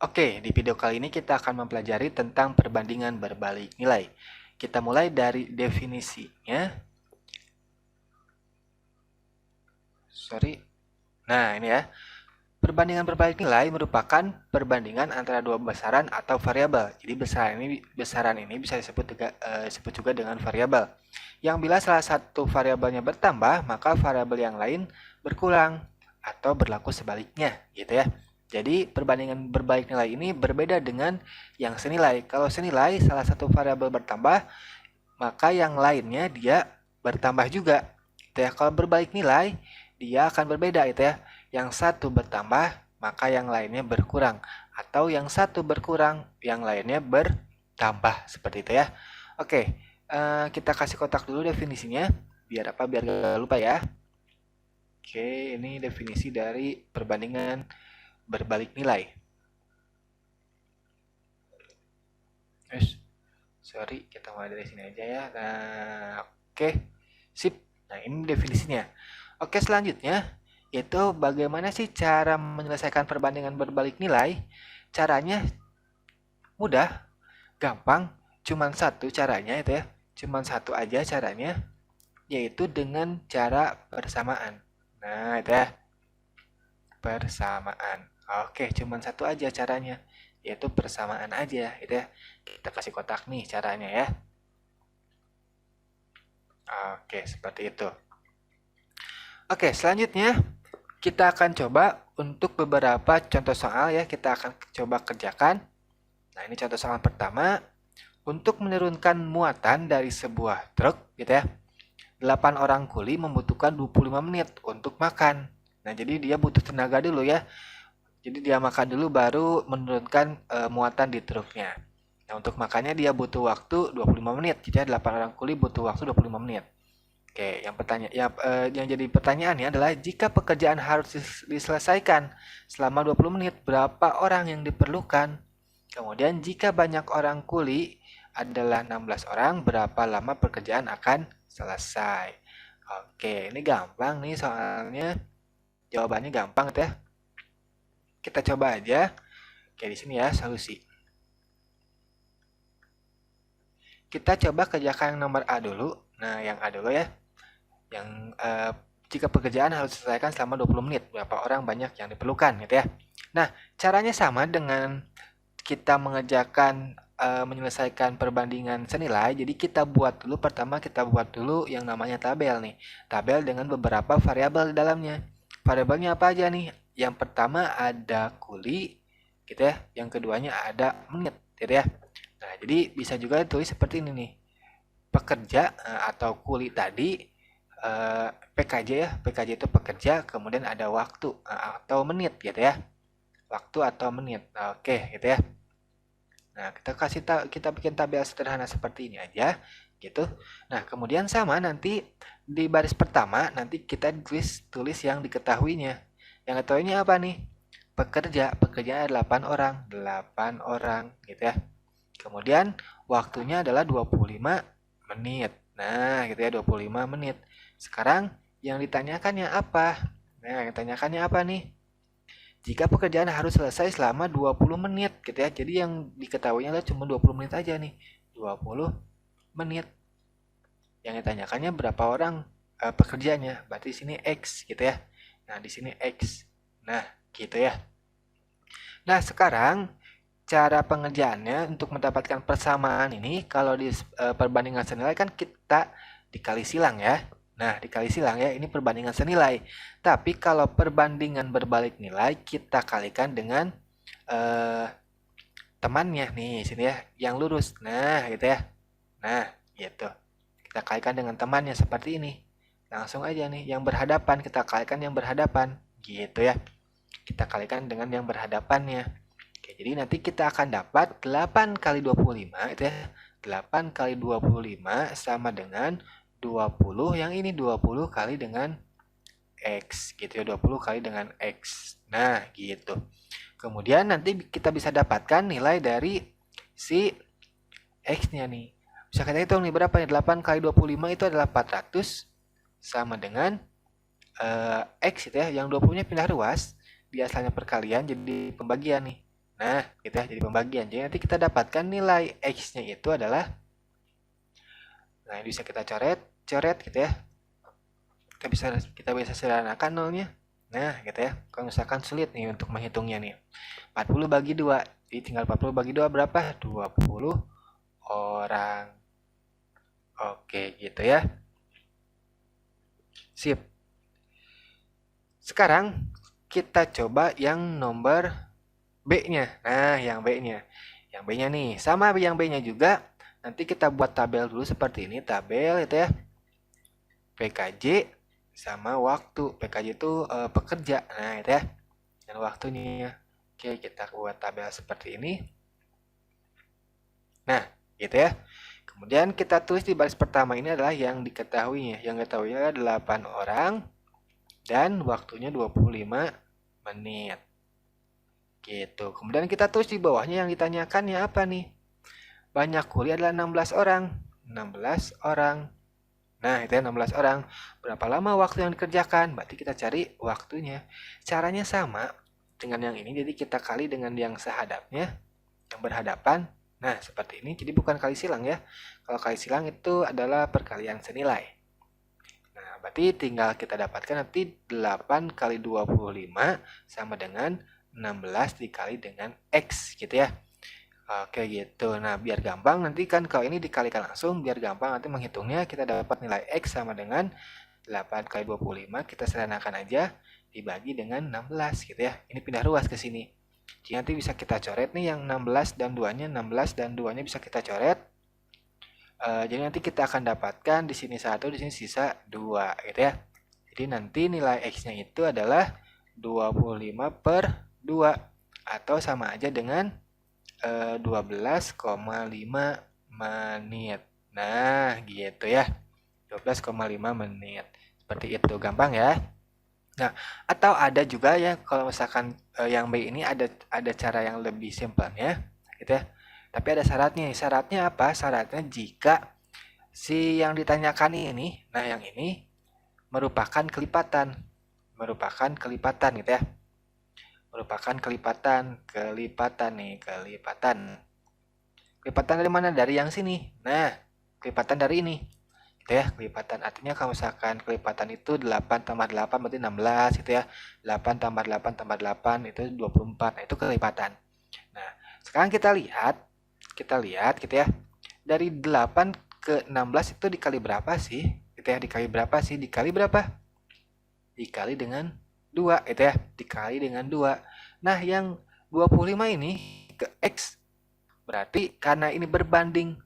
Oke, di video kali ini kita akan mempelajari tentang perbandingan berbalik nilai. Kita mulai dari definisinya. Nah, ini ya. Perbandingan berbalik nilai merupakan perbandingan antara dua besaran atau variabel. Jadi besaran ini bisa disebut juga dengan variabel. Yang bila salah satu variabelnya bertambah, maka variabel yang lain berkurang atau berlaku sebaliknya, gitu ya. Jadi perbandingan berbalik nilai ini berbeda dengan yang senilai. Kalau senilai salah satu variabel bertambah, maka yang lainnya dia bertambah juga. Gitu ya. Kalau berbalik nilai, dia akan berbeda, gitu ya. Yang satu bertambah, maka yang lainnya berkurang. Atau yang satu berkurang, yang lainnya bertambah. Seperti itu ya. Oke, kita kasih kotak dulu definisinya. Biar apa? Biar gak lupa ya. Oke, ini definisi dari perbandingan berbalik nilai. Sorry, kita mulai dari sini aja ya. Nah, oke, sip. Nah, ini definisinya. Oke, selanjutnya yaitu bagaimana sih cara menyelesaikan perbandingan berbalik nilai? Caranya mudah, gampang, cuman satu caranya itu ya. Cuman satu aja caranya, yaitu dengan cara persamaan. Nah, itu ya. Persamaan. Oke, cuman satu aja caranya, yaitu persamaan aja, gitu ya. Kita kasih kotak nih caranya ya. Oke, seperti itu. Oke, selanjutnya kita akan coba untuk beberapa contoh soal ya, kita akan coba kerjakan. Nah, ini contoh soal pertama. Untuk menurunkan muatan dari sebuah truk, gitu ya, 8 orang kuli membutuhkan 25 menit untuk makan. Nah, jadi dia butuh tenaga dulu ya. Jadi dia makan dulu baru menurunkan muatan di truknya. Nah, untuk makannya dia butuh waktu 25 menit. Jadi 8 orang kuli butuh waktu 25 menit. Oke, yang jadi pertanyaannya adalah jika pekerjaan harus diselesaikan selama 20 menit, berapa orang yang diperlukan? Kemudian jika banyak orang kuli adalah 16 orang, berapa lama pekerjaan akan selesai? Oke, ini gampang nih soalnya. Jawabannya gampang ya. Kita coba aja. Oke, di sini ya solusi. Kita coba kerjakan yang nomor A dulu. Nah, yang A dulu ya. Yang jika pekerjaan harus diselesaikan selama 20 menit, berapa orang banyak yang diperlukan gitu ya. Nah, caranya sama dengan kita mengerjakan menyelesaikan perbandingan senilai. Jadi pertama kita buat dulu yang namanya tabel nih. Tabel dengan beberapa variabel di dalamnya. Variabelnya apa aja nih? Yang pertama ada kuli gitu ya. Yang keduanya ada menit gitu ya. Nah, jadi bisa juga ditulis seperti ini nih. Pekerja atau kuli tadi PKJ ya. PKJ itu pekerja, kemudian ada waktu atau menit gitu ya. Waktu atau menit. Nah, oke, gitu ya. Nah, kita bikin tabel sederhana seperti ini aja, gitu. Nah, kemudian sama nanti di baris pertama nanti kita tulis yang diketahuinya. Yang diketahuinya apa nih? Pekerja 8 orang, 8 orang, gitu ya. Kemudian waktunya adalah 25 menit. Nah, gitu ya, 25 menit. Sekarang yang ditanyakannya apa? Nah, yang ditanyakannya apa nih? Jika pekerjaan harus selesai selama 20 menit gitu ya. Jadi yang diketahuinya adalah cuma 20 menit aja nih. 20 menit. Yang ditanyakannya berapa orang pekerjanya. Berarti di sini X gitu ya. Nah, di sini X. Nah, gitu ya. Nah, sekarang cara pengerjaannya untuk mendapatkan persamaan ini kalau di perbandingan senilai kan kita dikali silang ya. Nah, dikali silang ya, ini perbandingan senilai. Tapi kalau perbandingan berbalik nilai, kita kalikan dengan temannya nih, sini ya, yang lurus. Nah, gitu ya. Nah, gitu. Kita kalikan dengan temannya seperti ini. Langsung aja nih, yang berhadapan, kita kalikan yang berhadapan. Gitu ya. Kita kalikan dengan yang berhadapannya. Oke, jadi nanti kita akan dapat 8 kali 25, itu ya. 8 kali 25 sama dengan 20, yang ini 20 kali dengan X gitu ya, 20 kali dengan X. Nah, gitu. Kemudian nanti kita bisa dapatkan nilai dari si X-nya nih. Bisa kita hitung nih berapa nih? 8 kali 25 itu adalah 400 sama dengan X itu ya. Yang 20-nya pindah ruas, di asalnya perkalian jadi pembagian nih. Nah, gitu ya, jadi pembagian. Jadi nanti kita dapatkan nilai X-nya itu adalah, nah bisa kita coret gitu ya. Kita bisa sederhanakan nolnya. Nah, gitu ya. Kalau misalkan sulit nih untuk menghitungnya nih. 40 bagi 2. Jadi tinggal 40 bagi 2 berapa? 20 orang. Oke, gitu ya. Sip. Sekarang kita coba yang nomor B-nya. Nah, yang B-nya. Yang B-nya nih, sama yang B-nya juga. Nanti kita buat tabel dulu seperti ini, tabel itu ya. PKJ sama waktu. PKJ itu pekerja. Nah, itu ya. Dan waktunya. Oke, kita buat tabel seperti ini. Nah, gitu ya. Kemudian kita tulis di baris pertama ini adalah yang diketahuinya. Yang diketahuinya adalah 8 orang dan waktunya 25 menit. Gitu. Kemudian kita tulis di bawahnya yang ditanyakannya apa nih? Banyak kuli adalah 16 orang. 16 orang. Nah, itu ya 16 orang. Berapa lama waktu yang dikerjakan? Berarti kita cari waktunya. Caranya sama dengan yang ini. Jadi kita kali dengan yang sehadapnya, yang berhadapan. Nah, seperti ini. Jadi bukan kali silang ya. Kalau kali silang itu adalah perkalian senilai. Nah, berarti tinggal kita dapatkan nanti 8 kali 25 sama dengan 16 dikali dengan X gitu ya. Oke gitu. Nah, biar gampang nanti kan kalau ini dikalikan langsung, biar gampang nanti menghitungnya kita dapat nilai X sama dengan 8 kali 25, kita sederhanakan aja dibagi dengan 16 gitu ya. Ini pindah ruas ke sini. Jadi nanti bisa kita coret nih yang 16 dan 2-nya, 16 dan 2-nya bisa kita coret. Jadi nanti kita akan dapatkan di sini 1, di sini sisa 2 gitu ya. Jadi nanti nilai X-nya itu adalah 25 per 2 atau sama aja dengan 12,5 menit. Nah, gitu ya. 12,5 menit. Seperti itu, gampang ya. Nah, atau ada juga ya kalau misalkan yang B ini ada cara yang lebih simpelnya, gitu ya. Tapi ada syaratnya. Syaratnya apa? Syaratnya jika si yang ditanyakan ini, nah yang ini merupakan kelipatan. Merupakan kelipatan gitu ya. Merupakan kelipatan nih, kelipatan. Kelipatan dari mana? Dari yang sini. Nah, kelipatan dari ini. Gitu ya, kelipatan. Artinya kalau misalkan kelipatan itu 8 tambah 8 berarti 16 gitu ya. 8 tambah 8 tambah 8 itu 24. Nah, itu kelipatan. Nah, sekarang kita lihat gitu ya. Dari 8 ke 16 itu dikali berapa sih? Gitu ya, dikali berapa sih? Dikali berapa? Dikali dengan 2 gitu ya. Dikali dengan 2. Nah, yang 25 ini ke X berarti karena ini berbalik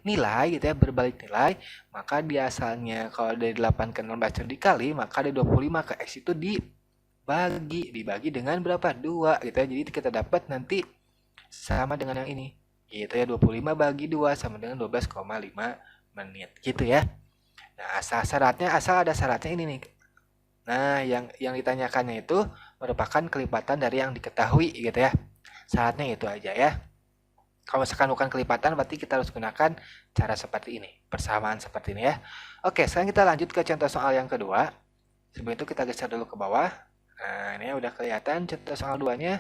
nilai gitu ya, berbalik nilai, maka di asalnya kalau dari 8 ke 16 itu dikali, maka dari 25 ke X itu dibagi dengan berapa? 2 gitu ya. Jadi kita dapat nanti sama dengan yang ini. Gitu ya, 25 bagi 2 sama dengan 12,5 menit. Gitu ya. Nah, asal ada syaratnya ini nih. Nah, yang ditanyakannya itu merupakan kelipatan dari yang diketahui gitu ya. Syaratnya itu aja ya. Kalau misalkan bukan kelipatan, berarti kita harus gunakan cara seperti ini. Persamaan seperti ini ya. Oke, sekarang kita lanjut ke contoh soal yang kedua. Sebelum itu kita geser dulu ke bawah. Nah, ini udah kelihatan contoh soal 2-nya.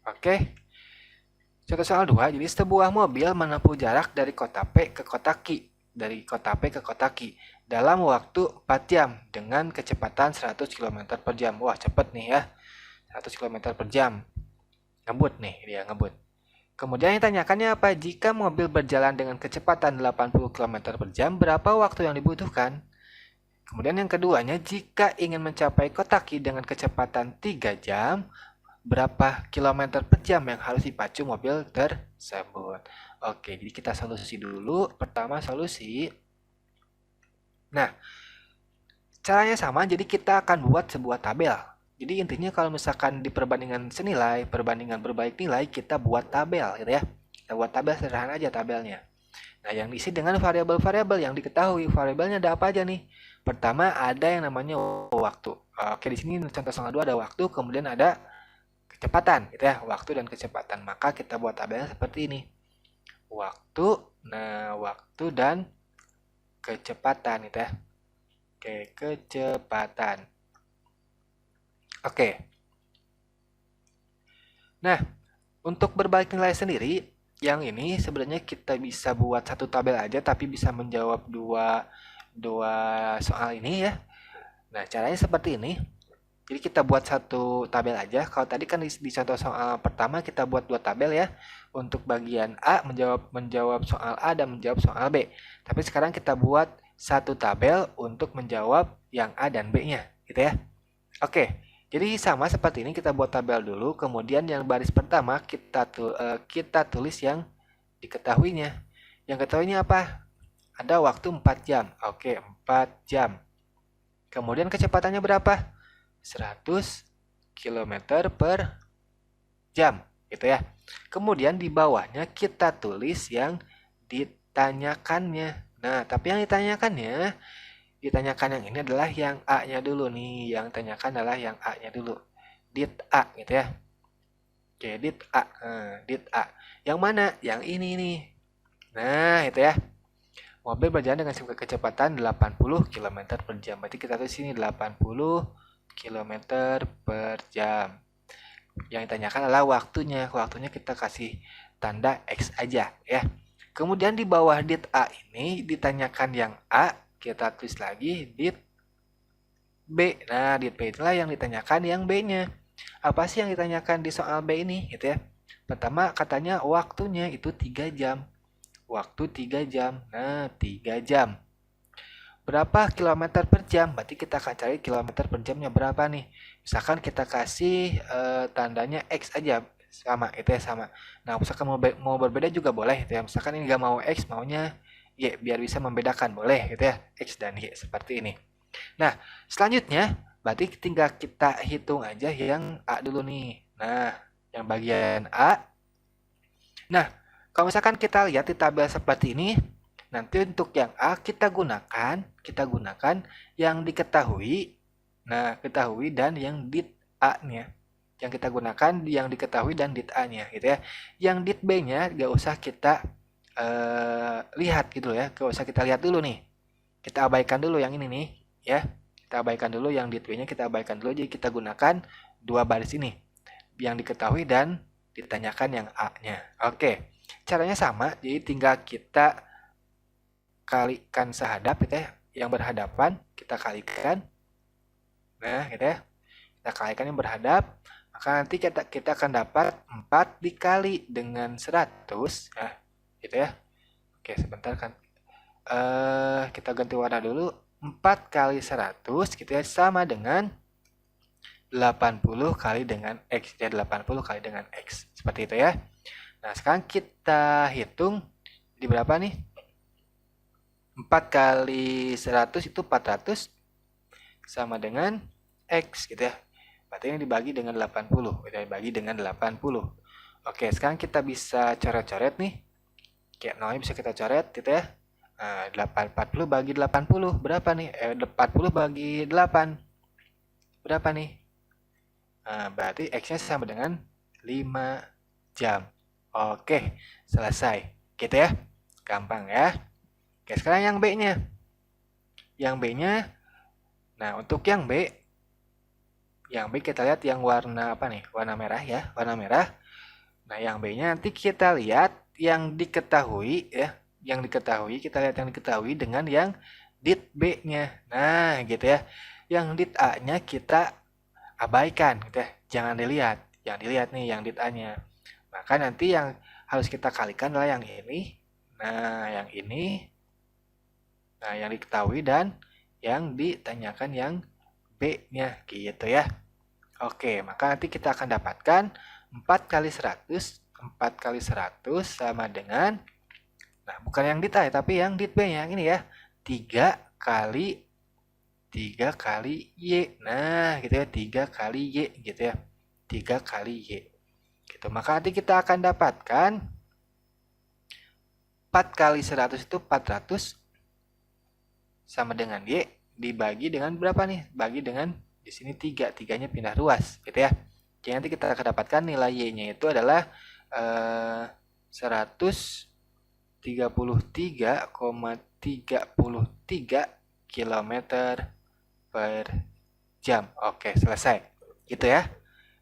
Oke. Contoh soal 2, jadi sebuah mobil menempuh jarak dari kota P ke kota Q. Dari kota P ke kota Q. Dalam waktu 4 jam dengan kecepatan 100 km per jam. Wah, cepet nih ya. 100 km per jam. Ngebut nih, dia ngebut. Kemudian ditanyakannya apa? Jika mobil berjalan dengan kecepatan 80 km per jam, berapa waktu yang dibutuhkan? Kemudian yang keduanya, jika ingin mencapai kota Q dengan kecepatan 3 jam, berapa kilometer per jam yang harus dipacu mobil tersebut? Oke, jadi kita solusi dulu. Pertama solusi. Nah, caranya sama, jadi kita akan buat sebuah tabel. Jadi intinya kalau misalkan di perbandingan senilai, perbandingan berbalik nilai, kita buat tabel gitu ya. Kita buat tabel sederhana aja tabelnya. Nah, yang diisi dengan variabel-variabel yang diketahui. Variabelnya ada apa aja nih? Pertama ada yang namanya waktu. Oke, di sini contoh soal 2 ada waktu, kemudian ada kecepatan gitu ya, waktu dan kecepatan. Maka kita buat tabelnya seperti ini. Waktu, nah waktu dan kecepatan gitu ya. Oke, kecepatan. Oke. Nah, untuk berbalik nilai sendiri, yang ini sebenarnya kita bisa buat satu tabel aja tapi bisa menjawab dua dua soal ini ya. Nah, caranya seperti ini. Jadi kita buat satu tabel aja. Kalau tadi kan di contoh soal pertama kita buat dua tabel ya. Untuk bagian A menjawab soal A dan menjawab soal B. Tapi sekarang kita buat satu tabel untuk menjawab yang A dan B-nya, gitu ya. Oke. Jadi sama seperti ini kita buat tabel dulu. Kemudian yang baris pertama kita tulis yang diketahuinya. Yang ketahuinya apa? Ada waktu 4 jam. Oke, 4 jam. Kemudian kecepatannya berapa? 100 km per jam gitu ya. Kemudian di bawahnya kita tulis yang ditanyakannya. Nah, tapi yang ditanyakan yang ini adalah yang A-nya dulu nih. Yang tanyakan adalah yang A-nya dulu. Dit A gitu ya. Oke, dit A. Dit A. Yang mana? Yang ini nih. Nah, itu ya. Mobil berjalan dengan kecepatan 80 km per jam. Berarti kita tulis sini 80 km per jam. Yang ditanyakan adalah waktunya. Waktunya kita kasih tanda X aja ya. Kemudian di bawah dit A ini ditanyakan yang A, kita tulis lagi dit B. Nah, dit B itulah yang ditanyakan yang B-nya. Apa sih yang ditanyakan di soal B ini gitu ya? Pertama katanya waktunya itu 3 jam. Waktu 3 jam. Nah, 3 jam. Berapa kilometer per jam? Berarti kita akan cari kilometer per jamnya berapa nih. Misalkan kita kasih tandanya X aja. Sama, itu ya sama. Nah, misalkan mau berbeda juga boleh gitu ya. Misalkan ini nggak mau X, maunya Y. Biar bisa membedakan, boleh gitu ya. X dan Y, seperti ini. Nah, selanjutnya berarti tinggal kita hitung aja yang A dulu nih. Nah, yang bagian A. Nah, kalau misalkan kita lihat di tabel seperti ini, nanti untuk yang A kita gunakan yang diketahui. Nah, ketahui dan yang dit A-nya. Yang kita gunakan yang diketahui dan dit A-nya gitu ya. Yang dit B-nya gak usah kita lihat gitu ya. Gak usah kita lihat dulu nih. Kita abaikan dulu yang ini nih ya. Kita abaikan dulu yang dit B-nya, kita abaikan dulu. Jadi kita gunakan dua baris ini. Yang diketahui dan ditanyakan yang A-nya. Oke. Caranya sama, jadi tinggal kita kalikan sehadap gitu ya. Yang berhadapan kita kalikan. Nah, gitu ya. Kita kalikan yang berhadap, maka nanti kita akan dapat 4 dikali dengan 100. Nah, gitu ya. Oke, sebentar kan. Kita ganti warna dulu. 4 kali 100 gitu ya, sama dengan 80 kali dengan X. Ya, 80 kali dengan X. Seperti itu ya. Nah, sekarang kita hitung di berapa nih? 4 kali 100 itu 400 sama dengan X gitu ya. Berarti ini dibagi dengan 80. Kita dibagi dengan 80. Oke, sekarang kita bisa coret-coret nih. Kayak nolnya bisa kita coret gitu ya. Nah, 40 bagi 80 berapa nih? 40 bagi 8 berapa nih? Nah, berarti X-nya sama dengan 5 jam. Oke, selesai. Gitu ya. Gampang ya. Oke, sekarang yang B-nya. Yang B-nya, nah untuk yang B kita lihat yang warna apa nih? Warna merah ya, warna merah. Nah, yang B-nya nanti kita lihat yang diketahui ya. Yang diketahui, kita lihat yang diketahui dengan yang dit B-nya. Nah, gitu ya. Yang dit A-nya kita abaikan gitu ya. Jangan dilihat. Yang dilihat nih yang dit A-nya. Maka nanti yang harus kita kalikan adalah yang ini. Nah, yang ini. Nah, yang diketahui dan yang ditanyakan yang B-nya gitu ya. Oke, maka nanti kita akan dapatkan 4 kali 100. 4 kali 100 sama dengan, nah bukan yang dit A tapi yang dit B-nya, yang ini ya. 3 kali Y. Nah, gitu ya, 3 kali Y gitu ya. 3 kali Y. Gitu. Maka nanti kita akan dapatkan 4 kali 100 itu 400 sama dengan Y dibagi dengan berapa nih? Bagi dengan di sini 3. 3-nya pindah ruas gitu ya. Jadi nanti kita akan dapatkan nilai Y-nya itu adalah 133,33 km per jam. Oke, selesai. Gitu ya.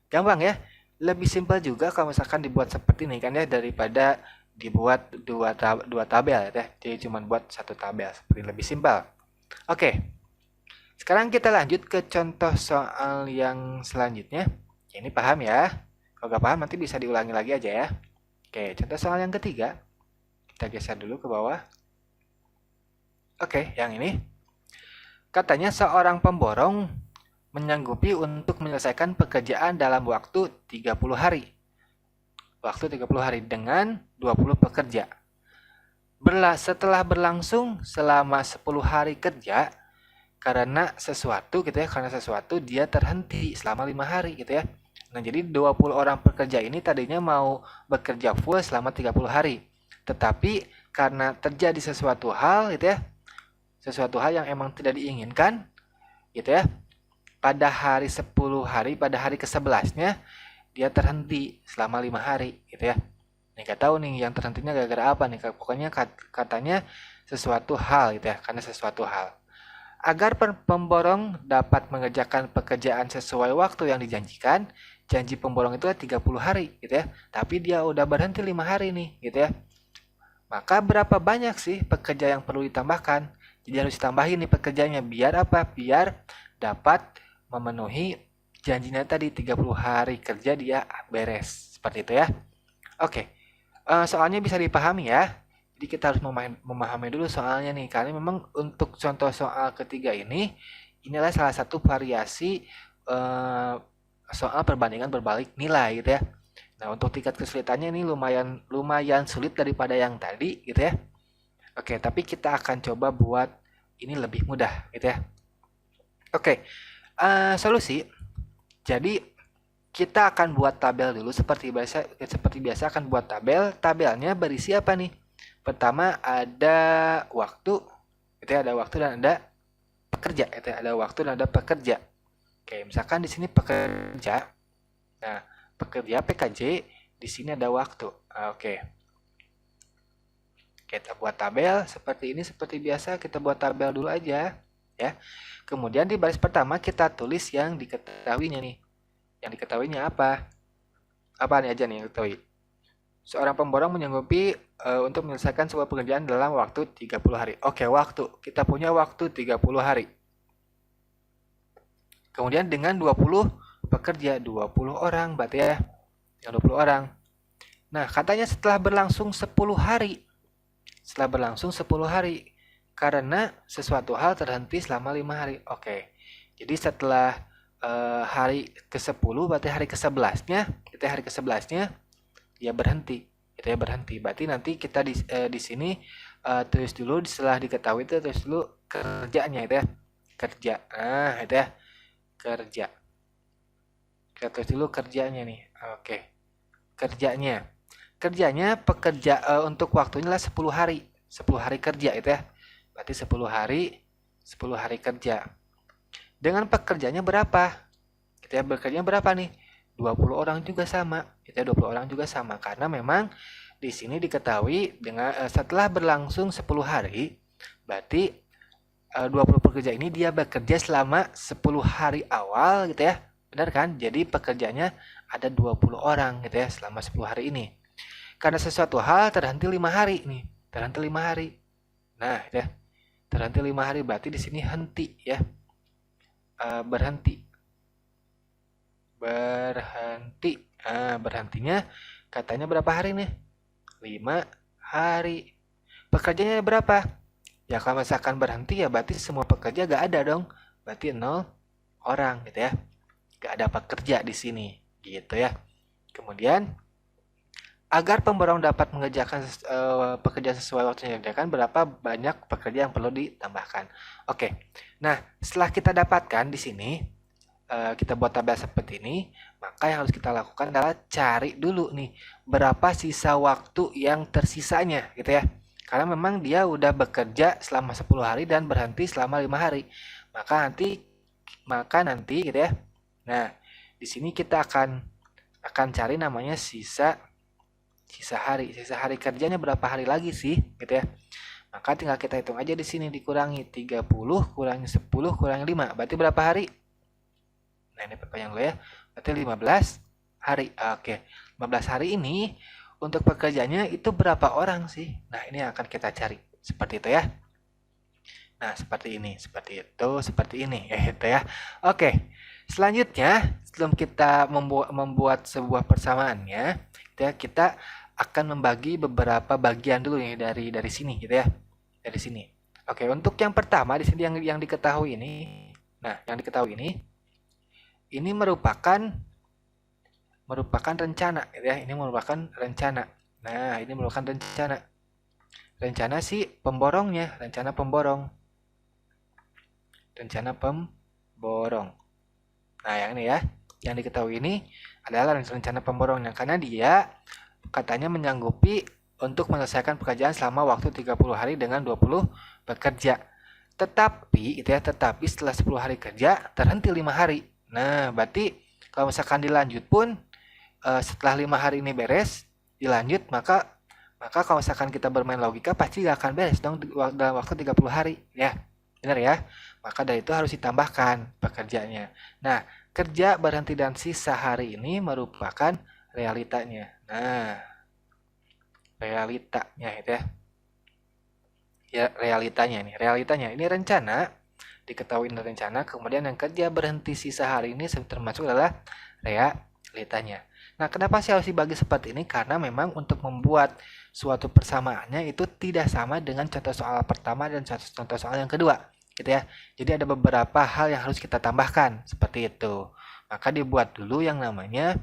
Gampang ya. Lebih simpel juga kalau misalkan dibuat seperti ini kan ya, daripada dibuat dua tabel ya. Jadi cuma buat satu tabel, seperti lebih simpel. Oke, sekarang kita lanjut ke contoh soal yang selanjutnya. Ini paham ya? Kalau nggak paham nanti bisa diulangi lagi aja ya. Oke, contoh soal yang ketiga. Kita geser dulu ke bawah. Oke, yang ini. Katanya seorang pemborong menyanggupi untuk menyelesaikan pekerjaan dalam waktu 30 hari. Waktu 30 hari dengan 20 pekerja. Setelah berlangsung selama 10 hari kerja, karena sesuatu dia terhenti selama 5 hari gitu ya. Nah, jadi 20 orang pekerja ini tadinya mau bekerja full selama 30 hari. Tetapi karena terjadi sesuatu hal gitu ya, sesuatu hal yang emang tidak diinginkan gitu ya, pada hari 10 hari, pada hari ke-11-nya dia terhenti selama 5 hari gitu ya. Nih gak tahu nih yang terhentinya gara-gara apa nih, pokoknya katanya sesuatu hal gitu ya, karena sesuatu hal. Agar pemborong dapat mengerjakan pekerjaan sesuai waktu yang dijanjikan, janji pemborong itu 30 hari gitu ya. Tapi dia udah berhenti 5 hari nih gitu ya. Maka berapa banyak sih pekerja yang perlu ditambahkan? Jadi harus ditambahin nih pekerjanya biar apa? Biar dapat memenuhi janjinya tadi 30 hari kerja dia beres. Seperti itu ya. Oke. Soalnya bisa dipahami ya. Jadi kita harus memahami dulu soalnya nih, karena memang untuk contoh soal ketiga ini, inilah salah satu variasi soal perbandingan berbalik nilai gitu ya. Nah, untuk tingkat kesulitannya ini lumayan sulit daripada yang tadi gitu ya. Oke, tapi kita akan coba buat ini lebih mudah gitu ya. Oke, solusi. Jadi kita akan buat tabel dulu seperti biasa akan buat tabel. Tabelnya berisi apa nih? Pertama ada waktu, itu ada waktu dan ada pekerja, itu ada waktu dan ada pekerja. Oke, misalkan di sini pekerja. Nah, pekerja PKJ, di sini ada waktu. Oke. Kita buat tabel seperti ini, seperti biasa kita buat tabel dulu aja ya. Kemudian di baris pertama kita tulis yang diketahuinya nih. Yang diketahuinya apa? Apa nih aja nih yang diketahui? Seorang pemborong menyanggupi untuk menyelesaikan sebuah pekerjaan dalam waktu 30 hari. Oke, waktu. Kita punya waktu 30 hari. Kemudian dengan 20 pekerja, 20 orang berarti ya. Yang 20 orang. Nah, katanya setelah berlangsung 10 hari. Setelah berlangsung 10 hari. Karena sesuatu hal terhenti selama 5 hari. Oke. Jadi setelah hari ke-10 berarti hari ke-11-nya, itu hari ke-11-nya dia berhenti, itu ya berhenti. Berarti nanti kita di sini tulis dulu setelah diketahui itu tulis dulu kerjanya itu ya. Kerja. Nah, itu ya. Kerja. Kita tulis dulu kerjanya nih. Oke. Kerjanya. Kerjanya pekerja untuk waktunya lah 10 hari. 10 hari kerja itu ya. Berarti 10 hari kerja. Dengan pekerjanya berapa? Kita bekerjanya berapa nih? 20 orang juga sama. Kita 20 orang juga sama karena memang di sini diketahui dengan setelah berlangsung 10 hari, berarti 20 pekerja ini dia bekerja selama 10 hari awal gitu ya. Benar kan? Jadi pekerjanya ada 20 orang gitu ya selama 10 hari ini. Karena sesuatu hal terhenti 5 hari nih. Terhenti 5 hari. Nah, ya. Terhenti 5 hari berarti di sini henti ya. Berhenti. Berhentinya katanya berapa hari nih? 5 hari. Pekerjanya berapa? Ya kalau misalkan berhenti ya berarti semua pekerja gak ada dong. Berarti 0 orang gitu ya. Gak ada pekerja di sini gitu ya. Kemudian agar pemborong dapat mengerjakan pekerjaan sesuai waktu yang disediakan, berapa banyak pekerja yang perlu ditambahkan. Oke. Nah, setelah kita dapatkan di sini kita buat tabel seperti ini, maka yang harus kita lakukan adalah cari dulu nih berapa sisa waktu yang tersisanya gitu ya. Karena memang dia udah bekerja selama 10 hari dan berhenti selama 5 hari. Maka nanti gitu ya. Nah, di sini kita akan cari namanya sisa hari. Sisa hari kerjanya berapa hari lagi sih gitu ya. Maka tinggal kita hitung aja di sini, dikurangi 30 kurangi 10 kurangi 5. Berarti berapa hari? Nah, ini perpanjang dulu ya. Berarti 15 hari. Oke, 15 hari ini untuk pekerjanya itu berapa orang sih? Nah, ini yang akan kita cari. Seperti itu ya. Nah, seperti ini, seperti itu, seperti ini, gitu ya. Oke, selanjutnya sebelum kita membuat sebuah persamaannya, gitu ya, kita akan membagi beberapa bagian dulu nih dari sini, gitu ya, dari sini. Oke, untuk yang pertama di sini yang diketahui ini, nah, yang diketahui ini merupakan rencana, gitu ya. Ini merupakan rencana. Nah, ini merupakan rencana. Rencana si pemborongnya, rencana pemborong. Rencana pemborong. Nah, yang ini ya, yang diketahui ini adalah rencana pemborongnya karena dia katanya menyanggupi untuk menyelesaikan pekerjaan selama waktu 30 hari dengan 20 pekerja. Tetapi, itu ya, tetapi setelah 10 hari kerja terhenti 5 hari. Nah, berarti kalau misalkan dilanjut pun setelah 5 hari ini beres, dilanjut maka kalau misalkan kita bermain logika pasti gak akan beres dong dalam waktu 30 hari, ya. Benar ya? Maka dari itu harus ditambahkan pekerjaannya. Nah, kerja berhenti dan sisa hari ini merupakan realitanya. Nah, realitanya itu ya. Ya, realitanya nih. Realitanya ini rencana, diketahui rencana, kemudian yang kerja berhenti sisa hari ini termasuk adalah realitanya. Nah, kenapa sih harus dibagi seperti ini? Karena memang untuk membuat suatu persamaannya itu tidak sama dengan contoh soal pertama dan contoh soal yang kedua, gitu ya. Jadi ada beberapa hal yang harus kita tambahkan seperti itu. Maka dibuat dulu yang namanya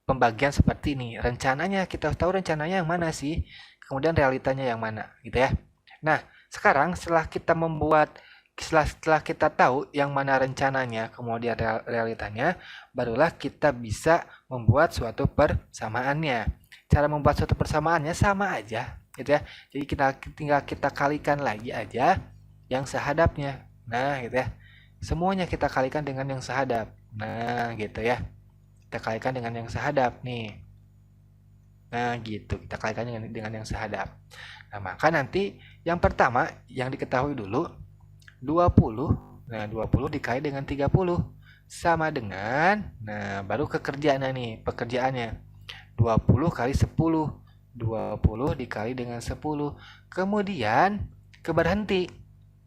pembagian seperti ini. Rencananya kita tahu rencananya yang mana sih? Kemudian realitanya yang mana, gitu ya. Nah, sekarang setelah kita tahu yang mana rencananya, kemudian realitanya, barulah kita bisa membuat suatu persamaannya. Cara membuat suatu persamaannya sama aja, gitu ya. Jadi tinggal kita kalikan lagi aja yang sehadapnya. Nah, gitu ya. Semuanya kita kalikan dengan yang sehadap. Nah, gitu ya. Kita kalikan dengan yang sehadap nih. Nah, gitu. Kita kalikan dengan yang sehadap. Nah, maka nanti yang pertama yang diketahui dulu 20. Nah, 20 dikali dengan 30 sama dengan, nah, baru pekerjaannya nih, pekerjaannya. 20 kali 10. 20 dikali dengan 10. Kemudian ke berhenti.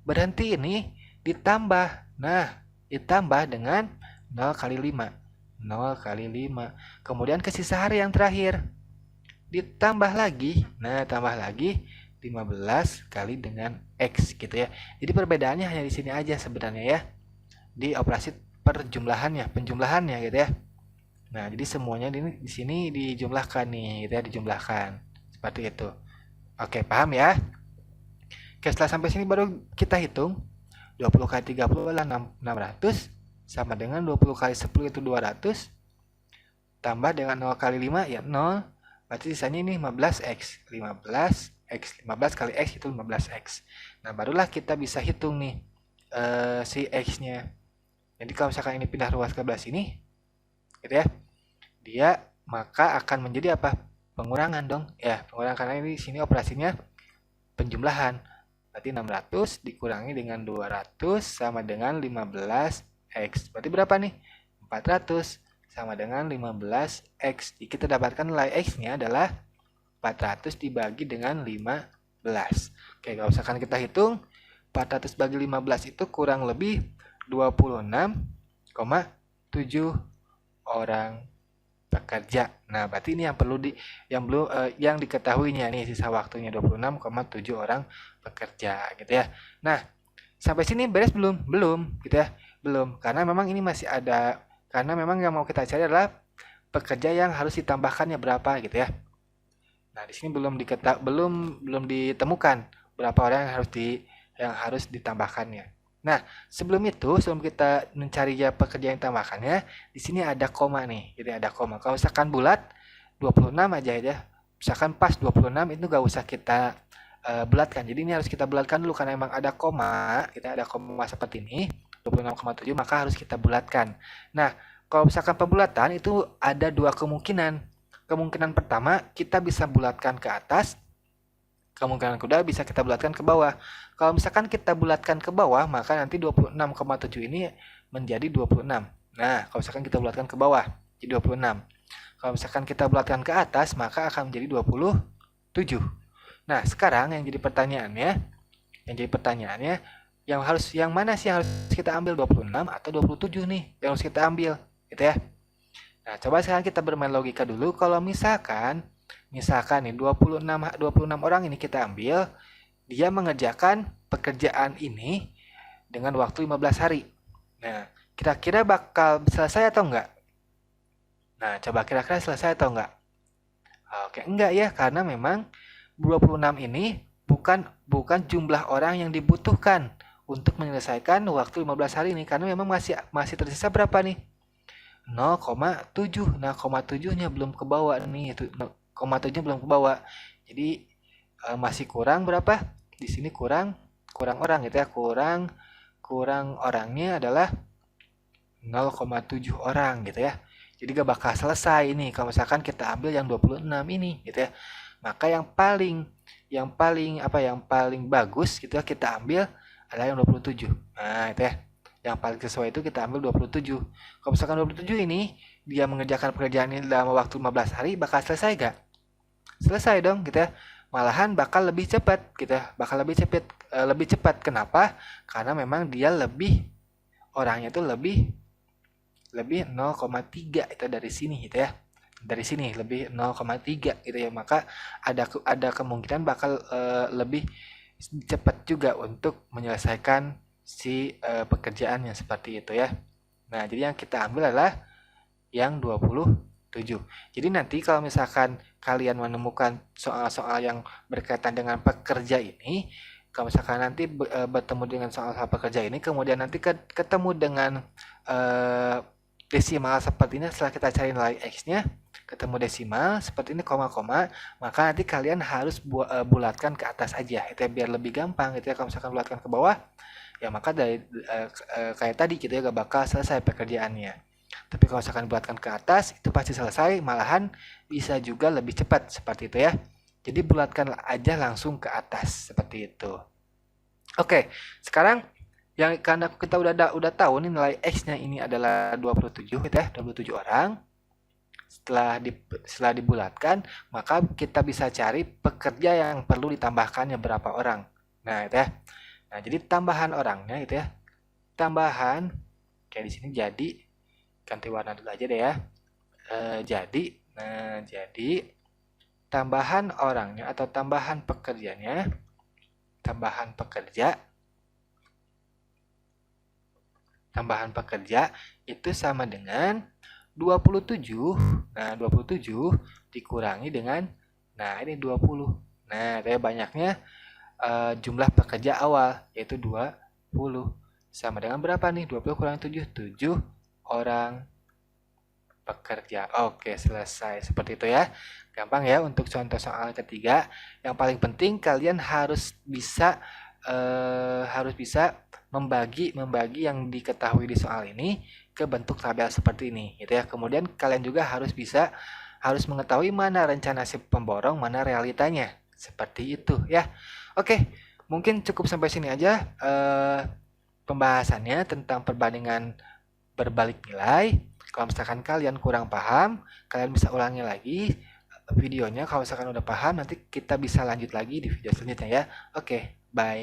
Berhenti ini ditambah. Nah, ditambah dengan 0 kali 5. 0 kali 5. Kemudian ke sisa hari yang terakhir. Ditambah lagi. Nah, tambah lagi 15 kali dengan X gitu ya. Jadi perbedaannya hanya di sini aja sebenarnya ya. Di operasi penjumlahannya gitu ya. Nah, jadi semuanya di sini dijumlahkan nih, gitu ya, dijumlahkan. Seperti itu. Oke, paham ya? Oke, setelah sampai sini baru kita hitung. 20 kali 30 adalah 600 sama dengan 20 kali 10 itu 200 tambah dengan 0 kali 5 ya 0. Berarti sisanya ini 15x. 15 kali x itu 15x. Nah, barulah kita bisa hitung nih si x-nya. Jadi kalau misalkan ini pindah ruas ke belah sini, gitu ya, dia maka akan menjadi apa? Pengurangan dong. Ya, pengurangan karena ini sini operasinya penjumlahan. Berarti 600 dikurangi dengan 200 sama dengan 15x. Berarti berapa nih? 400 sama dengan 15x. Jadi kita dapatkan nilai x-nya adalah 400 dibagi dengan 15. Oke, kalau misalkan kita hitung, 400 bagi 15 itu kurang lebih 26,7 orang pekerja. Nah, berarti ini yang diketahuinya nih sisa waktunya 26,7 orang pekerja gitu ya. Nah, sampai sini beres belum? Belum gitu ya. Belum, karena memang ini masih ada, karena memang yang mau kita cari adalah pekerja yang harus ditambahkannya berapa gitu ya. Nah, di sini belum ditemukan berapa orang yang harus ditambahkannya. Nah, sebelum kita mencari pekerja yang ditambahkannya, di sini ada koma nih, jadi ada koma. Kalau misalkan bulat 26 aja ya. Misalkan pas 26 itu gak usah kita bulatkan. Jadi ini harus kita bulatkan dulu karena memang ada koma, kita ada koma seperti ini, 26,7 maka harus kita bulatkan. Nah, kalau misalkan pembulatan itu ada dua kemungkinan. Kemungkinan pertama, kita bisa bulatkan ke atas. Kemungkinan kedua bisa kita bulatkan ke bawah. Kalau misalkan kita bulatkan ke bawah, maka nanti 26,7 ini menjadi 26. Nah, kalau misalkan kita bulatkan ke bawah, jadi 26. Kalau misalkan kita bulatkan ke atas, maka akan menjadi 27. Nah, sekarang yang jadi pertanyaannya, yang mana sih yang harus kita ambil, 26 atau 27 nih yang harus kita ambil, gitu ya. Nah, coba sekarang kita bermain logika dulu. Kalau misalkan nih 26 orang ini kita ambil, dia mengerjakan pekerjaan ini dengan waktu 15 hari. Nah, kira-kira bakal selesai atau enggak? Nah, coba kira-kira selesai atau enggak? Oke, enggak ya, karena memang 26 ini bukan jumlah orang yang dibutuhkan untuk menyelesaikan waktu 15 hari ini, karena memang masih tersisa berapa nih? 0,7. Nah, 0,7-nya belum kebawa nih, itu 0,7 belum kebawa. Jadi masih kurang berapa? Di sini kurang orang gitu ya. Kurang orangnya adalah 0,7 orang gitu ya. Jadi gak bakal selesai ini kalau misalkan kita ambil yang 26 ini gitu ya. Maka yang paling bagus gitu ya kita ambil adalah yang 27. Nah, itu ya. Yang paling sesuai itu kita ambil 27. Kalau misalkan 27 ini dia mengerjakan pekerjaan ini dalam waktu 15 hari, bakal selesai gak? Selesai dong gitu ya. Malahan bakal lebih cepat gitu ya. Bakal lebih cepat. Kenapa? Karena memang dia orangnya itu lebih 0,3 itu dari sini gitu ya. Dari sini lebih 0,3 gitu ya. Maka ada kemungkinan bakal lebih cepat juga untuk menyelesaikan si pekerjaannya seperti itu ya. Nah, jadi yang kita ambil adalah yang 27. Jadi nanti kalau misalkan kalian menemukan soal-soal yang berkaitan dengan pekerja ini, kalau misalkan nanti bertemu dengan soal-soal pekerja ini, kemudian nanti ketemu dengan eh, desimal seperti ini, setelah kita cari nilai X-nya, ketemu desimal seperti ini koma-koma, maka nanti kalian harus bulatkan ke atas aja, itu ya, biar lebih gampang gitu ya. Kalau misalkan bulatkan ke bawah, ya maka kayak tadi gitu ya, gak bakal selesai pekerjaannya. Tapi kalau misalkan bulatkan ke atas, itu pasti selesai, malahan bisa juga lebih cepat seperti itu ya. Jadi bulatkan aja langsung ke atas seperti itu. Oke, sekarang yang karena kita udah tahu nih nilai X-nya ini adalah 27 gitu ya, 27 orang. Setelah dibulatkan, maka kita bisa cari pekerja yang perlu ditambahkannya berapa orang. Nah, itu ya. Nah, jadi tambahan orangnya itu ya. Tambahan kayak di sini jadi ganti warna dulu aja deh ya. Jadi tambahan orangnya atau tambahan pekerjanya, tambahan pekerja itu sama dengan 27. Nah, 27 dikurangi dengan, nah ini 20. Nah, saya banyaknya jumlah pekerja awal, yaitu 20. Sama dengan berapa nih? 20 kurang 7, 7 orang pekerja. Oke, selesai. Seperti itu ya. Gampang ya untuk contoh soal ketiga. Yang paling penting kalian harus bisa membagi yang diketahui di soal ini ke bentuk tabel seperti ini gitu ya. Kemudian kalian juga harus mengetahui mana rencana si pemborong, mana realitanya. Seperti itu ya. Oke, mungkin cukup sampai sini aja pembahasannya tentang perbandingan berbalik nilai. Kalau misalkan kalian kurang paham, kalian bisa ulangi lagi videonya. Kalau misalkan udah paham, nanti kita bisa lanjut lagi di video selanjutnya ya. Oke, bye.